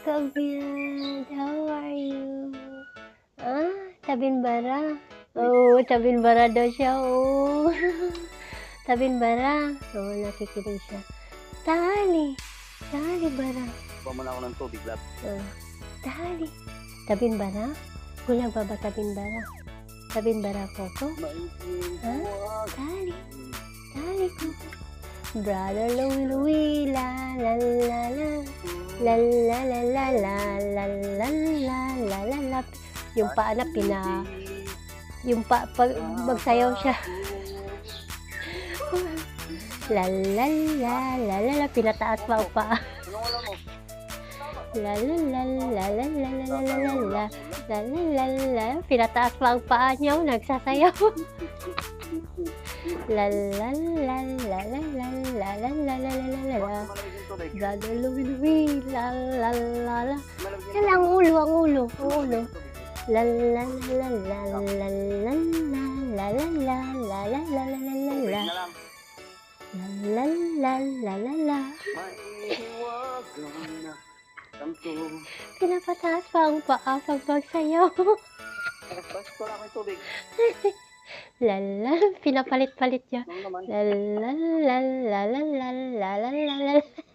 Kabyad, how are you? Ah, Tabinbara. Oo, Tabinbara daw siya, oh. Tabinbara. Oo, nakikinig siya. Tali, tali bara. Kuha muna ako ng tubig, lab. Tali. Tabinbara? Kulang pa ba Tabinbara? Tabinbara ko ko? Ha? Tali. Tali ko. Brother Louie Louie, la la la la. La la la la la la la la la la la. Yung paa na yung pag magsayaw siya. La la la la la la, pinataas pa ang paa. La la la la la la la la la la la la la la, pinataas pa ang paa niya, nagsasayaw. La la la la la la la la la la la la. Brother Louie Louie, la la la la. Yan ang ulo, ang ulo, ang ulo. La la la la la la la la la la la la la la la la. La la la la la. Pinapataas pa ang paa pag magsayaw. La la, pinapalit-palit niya. La la la la la la la la la la.